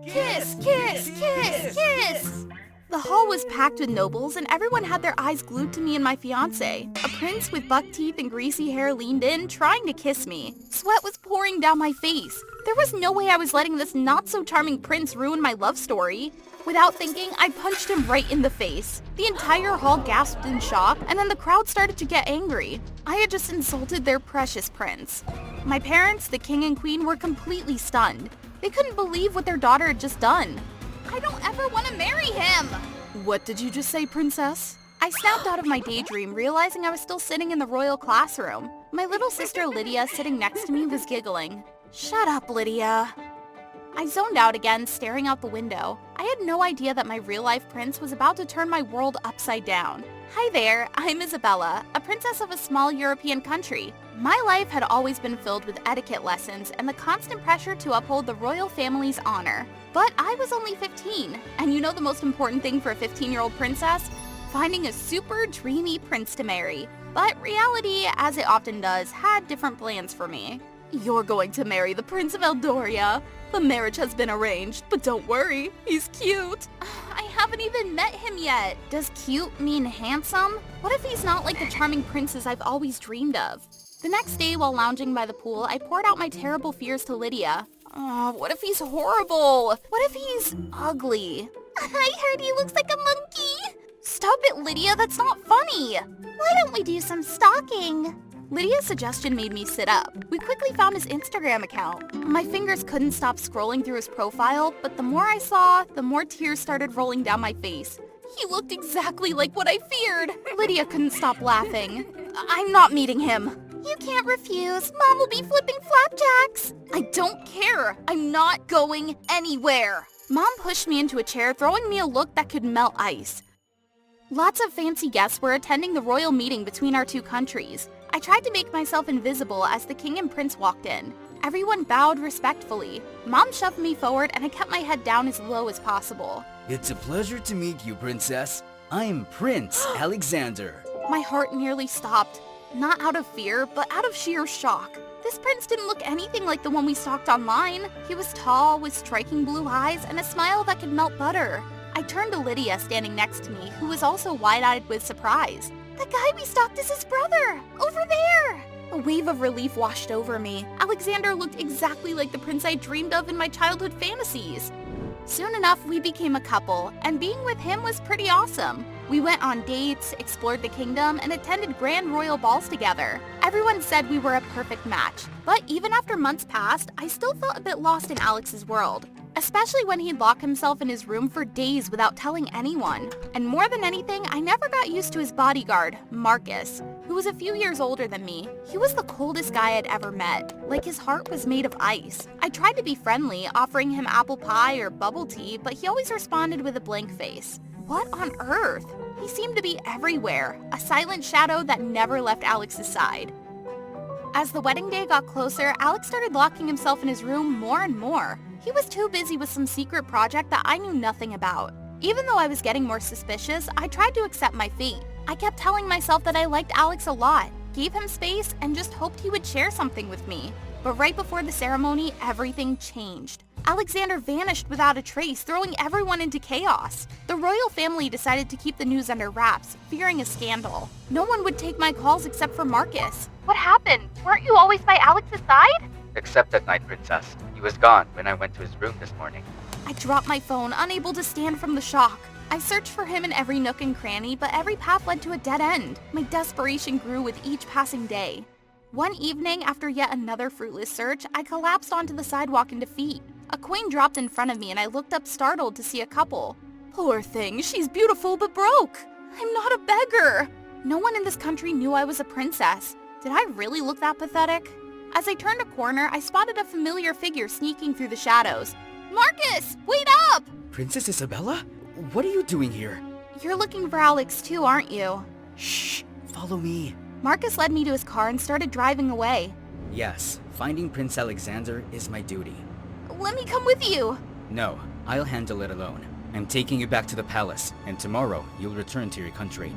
Kiss, kiss, kiss, kiss! The hall was packed with nobles, and everyone had their eyes glued to me and my fiancé. A prince with buck teeth and greasy hair leaned in, trying to kiss me. Sweat was pouring down my face. There was no way I was letting this not-so-charming prince ruin my love story. Without thinking, I punched him right in the face. The entire hall gasped in shock, and then the crowd started to get angry. I had just insulted their precious prince. My parents, the king and queen, were completely stunned. They couldn't believe what their daughter had just done. I don't ever want to marry him! What did you just say, princess? I snapped out of my daydream, realizing I was still sitting in the royal classroom. My little sister Lydia, sitting next to me, was giggling. Shut up, Lydia. I zoned out again, staring out the window. I had no idea that my real-life prince was about to turn my world upside down. Hi there, I'm Isabella, a princess of a small European country. My life had always been filled with etiquette lessons and the constant pressure to uphold the royal family's honor. But I was only 15, and you know the most important thing for a 15-year-old princess? Finding a super dreamy prince to marry. But reality, as it often does, had different plans for me. You're going to marry the Prince of Eldoria. The marriage has been arranged, but don't worry, he's cute. I haven't even met him yet. Does cute mean handsome? What if he's not like the charming princes I've always dreamed of? The next day, while lounging by the pool, I poured out my terrible fears to Lydia. Oh, what if he's horrible? What if he's ugly? I heard he looks like a monkey. Stop it, Lydia, that's not funny. Why don't we do some stalking? Lydia's suggestion made me sit up. We quickly found his Instagram account. My fingers couldn't stop scrolling through his profile, but the more I saw, the more tears started rolling down my face. He looked exactly like what I feared. Lydia couldn't stop laughing. I'm not meeting him. You can't refuse. Mom will be flipping flapjacks. I don't care. I'm not going anywhere. Mom pushed me into a chair, throwing me a look that could melt ice. Lots of fancy guests were attending the royal meeting between our two countries. I tried to make myself invisible as the king and prince walked in. Everyone bowed respectfully. Mom shoved me forward and I kept my head down as low as possible. It's a pleasure to meet you, princess. I'm Prince Alexander. My heart nearly stopped. Not out of fear, but out of sheer shock. This prince didn't look anything like the one we stalked online. He was tall, with striking blue eyes, and a smile that could melt butter. I turned to Lydia standing next to me, who was also wide-eyed with surprise. The guy we stalked is his brother! Over there! A wave of relief washed over me. Alexander looked exactly like the prince I dreamed of in my childhood fantasies. Soon enough, we became a couple, and being with him was pretty awesome. We went on dates, explored the kingdom, and attended grand royal balls together. Everyone said we were a perfect match, but even after months passed, I still felt a bit lost in Alex's world. Especially when he'd lock himself in his room for days without telling anyone. And more than anything, I never got used to his bodyguard, Marcus, who was a few years older than me. He was the coldest guy I'd ever met, like his heart was made of ice. I tried to be friendly, offering him apple pie or bubble tea, but he always responded with a blank face. What on earth? He seemed to be everywhere, a silent shadow that never left Alex's side. As the wedding day got closer, Alex started locking himself in his room more and more. He was too busy with some secret project that I knew nothing about. Even though I was getting more suspicious, I tried to accept my fate. I kept telling myself that I liked Alex a lot, gave him space, and just hoped he would share something with me. But right before the ceremony, everything changed. Alexander vanished without a trace, throwing everyone into chaos. The royal family decided to keep the news under wraps, fearing a scandal. No one would take my calls except for Marcus. What happened? Weren't you always by Alex's side? Except at night, princess. He was gone when I went to his room this morning. I dropped my phone, unable to stand from the shock. I searched for him in every nook and cranny, but every path led to a dead end. My desperation grew with each passing day. One evening, after yet another fruitless search, I collapsed onto the sidewalk in defeat. A coin dropped in front of me and I looked up startled to see a couple. Poor thing, she's beautiful but broke. I'm not a beggar. No one in this country knew I was a princess. Did I really look that pathetic? As I turned a corner, I spotted a familiar figure sneaking through the shadows. Marcus, wait up! Princess Isabella? What are you doing here? You're looking for Alex too, aren't you? Shh, follow me. Marcus led me to his car and started driving away. Yes, finding Prince Alexander is my duty. Let me come with you. No, I'll handle it alone. I'm taking you back to the palace, and tomorrow you'll return to your country.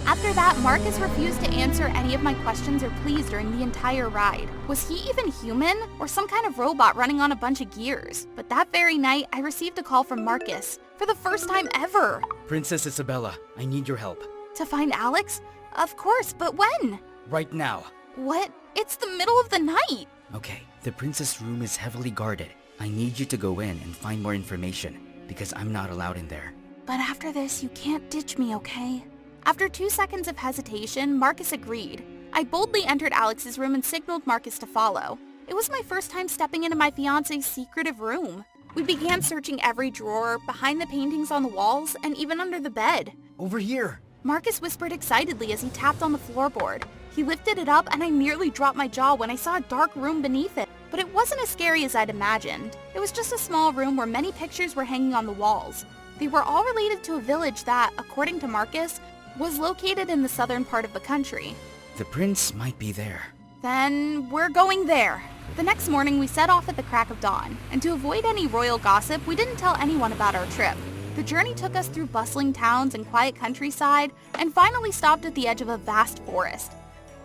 After that, Marcus refused to answer any of my questions or pleas during the entire ride. Was he even human, or some kind of robot running on a bunch of gears? But that very night, I received a call from Marcus, for the first time ever. Princess Isabella, I need your help. To find Alex? Of course, but when? Right now. What? It's the middle of the night. Okay, the princess' room is heavily guarded. I need you to go in and find more information, because I'm not allowed in there. But after this, you can't ditch me, okay? After 2 seconds of hesitation, Marcus agreed. I boldly entered Alex's room and signaled Marcus to follow. It was my first time stepping into my fiancé's secretive room. We began searching every drawer, behind the paintings on the walls, and even under the bed. Over here! Marcus whispered excitedly as he tapped on the floorboard. He lifted it up and I nearly dropped my jaw when I saw a dark room beneath it. But it wasn't as scary as I'd imagined. It was just a small room where many pictures were hanging on the walls. They were all related to a village that, according to Marcus, was located in the southern part of the country. The prince might be there. Then we're going there. The next morning we set off at the crack of dawn, and to avoid any royal gossip, we didn't tell anyone about our trip. The journey took us through bustling towns and quiet countryside, and finally stopped at the edge of a vast forest.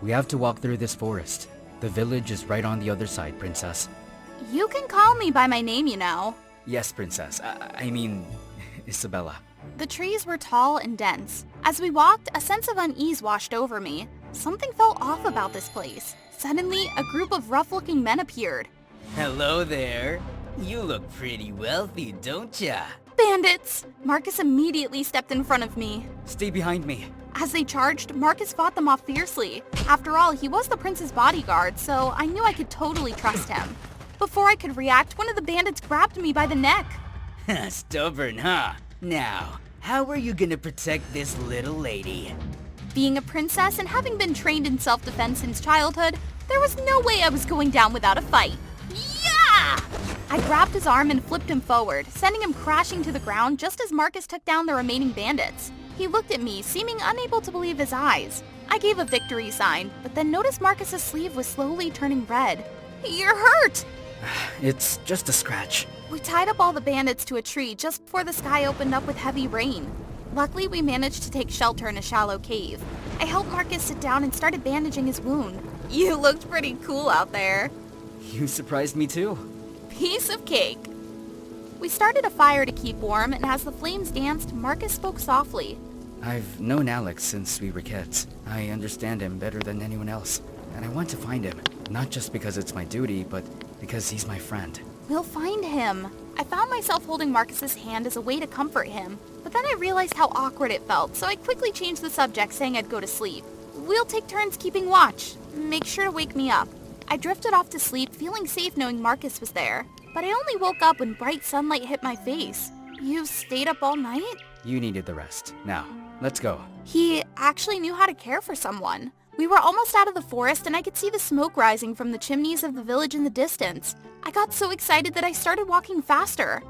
We have to walk through this forest. The village is right on the other side, princess. You can call me by my name, you know. Yes, princess. I mean, Isabella. The trees were tall and dense. As we walked, a sense of unease washed over me. Something felt off about this place. Suddenly, a group of rough-looking men appeared. Hello there. You look pretty wealthy, don't ya? Bandits! Marcus immediately stepped in front of me. Stay behind me. As they charged, Marcus fought them off fiercely. After all, he was the prince's bodyguard, so I knew I could totally trust him. Before I could react, one of the bandits grabbed me by the neck. Stubborn, huh? Now, how are you gonna protect this little lady? Being a princess and having been trained in self-defense since childhood, there was no way I was going down without a fight. Yeah! I grabbed his arm and flipped him forward, sending him crashing to the ground just as Marcus took down the remaining bandits. He looked at me, seeming unable to believe his eyes. I gave a victory sign, but then noticed Marcus's sleeve was slowly turning red. You're hurt! It's just a scratch. We tied up all the bandits to a tree just before the sky opened up with heavy rain. Luckily, we managed to take shelter in a shallow cave. I helped Marcus sit down and started bandaging his wound. You looked pretty cool out there. You surprised me too. Piece of cake. We started a fire to keep warm, and as the flames danced, Marcus spoke softly. I've known Alex since we were kids. I understand him better than anyone else, and I want to find him. Not just because it's my duty, but because he's my friend. We'll find him. I found myself holding Marcus's hand as a way to comfort him, but then I realized how awkward it felt, so I quickly changed the subject, saying I'd go to sleep. We'll take turns keeping watch. Make sure to wake me up. I drifted off to sleep, feeling safe knowing Marcus was there, but I only woke up when bright sunlight hit my face. You've stayed up all night? You needed the rest. Now, let's go. He actually knew how to care for someone. We were almost out of the forest and I could see the smoke rising from the chimneys of the village in the distance. I got so excited that I started walking faster.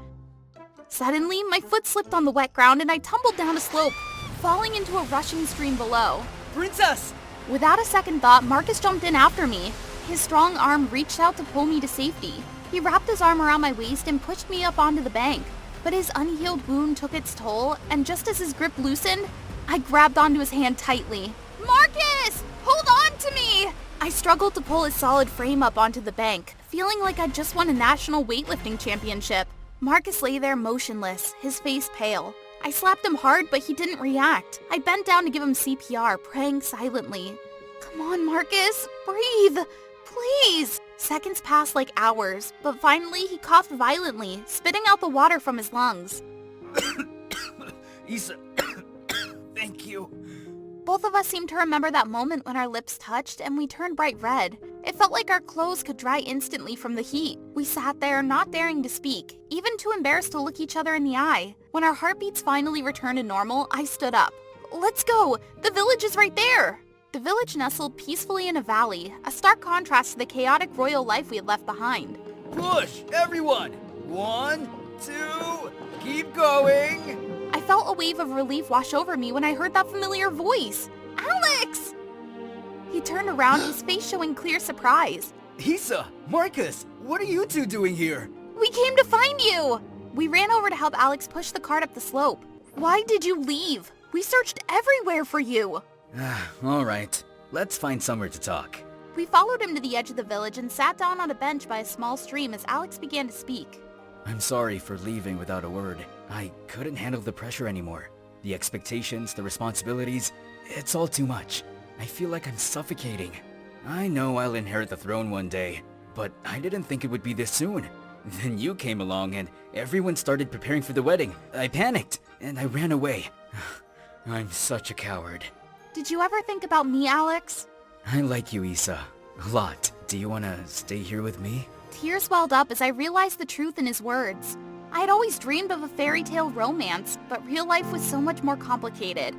Suddenly, my foot slipped on the wet ground and I tumbled down a slope, falling into a rushing stream below. Princess! Without a second thought, Marcus jumped in after me. His strong arm reached out to pull me to safety. He wrapped his arm around my waist and pushed me up onto the bank. But his unhealed wound took its toll, and just as his grip loosened, I grabbed onto his hand tightly. Marcus! Hold on to me! I struggled to pull his solid frame up onto the bank, feeling like I'd just won a national weightlifting championship. Marcus lay there motionless, his face pale. I slapped him hard, but he didn't react. I bent down to give him CPR, praying silently. Come on, Marcus, breathe, please. Seconds passed like hours, but finally he coughed violently, spitting out the water from his lungs. Isa, thank you. Both of us seemed to remember that moment when our lips touched and we turned bright red. It felt like our clothes could dry instantly from the heat. We sat there, not daring to speak, even too embarrassed to look each other in the eye. When our heartbeats finally returned to normal, I stood up. Let's go! The village is right there! The village nestled peacefully in a valley, a stark contrast to the chaotic royal life we had left behind. Push, everyone! 1, 2, keep going! I felt a wave of relief wash over me when I heard that familiar voice. Alex! He turned around, his face showing clear surprise. Isa, Marcus, what are you two doing here? We came to find you! We ran over to help Alex push the cart up the slope. Why did you leave? We searched everywhere for you. Alright, let's find somewhere to talk. We followed him to the edge of the village and sat down on a bench by a small stream as Alex began to speak. I'm sorry for leaving without a word. I couldn't handle the pressure anymore. The expectations, the responsibilities, it's all too much. I feel like I'm suffocating. I know I'll inherit the throne one day, but I didn't think it would be this soon. Then you came along and everyone started preparing for the wedding. I panicked and I ran away. I'm such a coward. Did you ever think about me, Alex? I like you, Isa. A lot. Do you want to stay here with me? Tears welled up as I realized the truth in his words. I had always dreamed of a fairy tale romance, but real life was so much more complicated.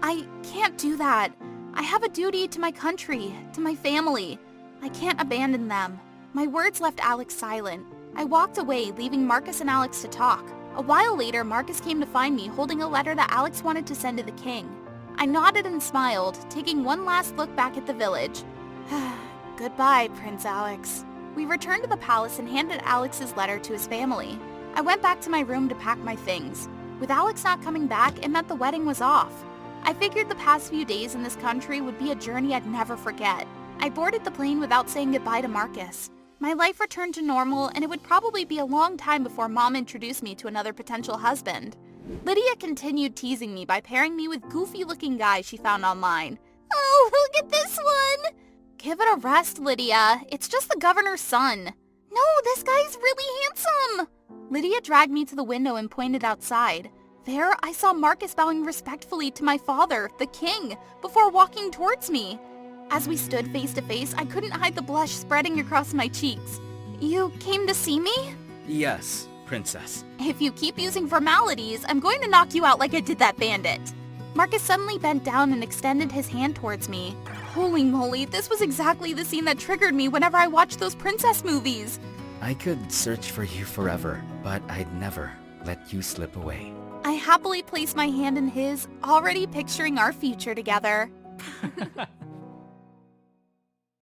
I can't do that. I have a duty to my country, to my family. I can't abandon them. My words left Alex silent. I walked away, leaving Marcus and Alex to talk. A while later, Marcus came to find me holding a letter that Alex wanted to send to the king. I nodded and smiled, taking one last look back at the village. Goodbye, Prince Alex. We returned to the palace and handed Alex's letter to his family. I went back to my room to pack my things. With Alex not coming back, it meant the wedding was off. I figured the past few days in this country would be a journey I'd never forget. I boarded the plane without saying goodbye to Marcus. My life returned to normal, and it would probably be a long time before Mom introduced me to another potential husband. Lydia continued teasing me by pairing me with goofy-looking guys she found online. Oh, look at this one! Give it a rest, Lydia. It's just the governor's son. No, this guy's really handsome! Lydia dragged me to the window and pointed outside. There, I saw Marcus bowing respectfully to my father, the king, before walking towards me. As we stood face to face, I couldn't hide the blush spreading across my cheeks. You came to see me? Yes, princess. If you keep using formalities, I'm going to knock you out like I did that bandit. Marcus suddenly bent down and extended his hand towards me. Holy moly, this was exactly the scene that triggered me whenever I watched those princess movies. I could search for you forever, but I'd never let you slip away. I happily placed my hand in his, already picturing our future together.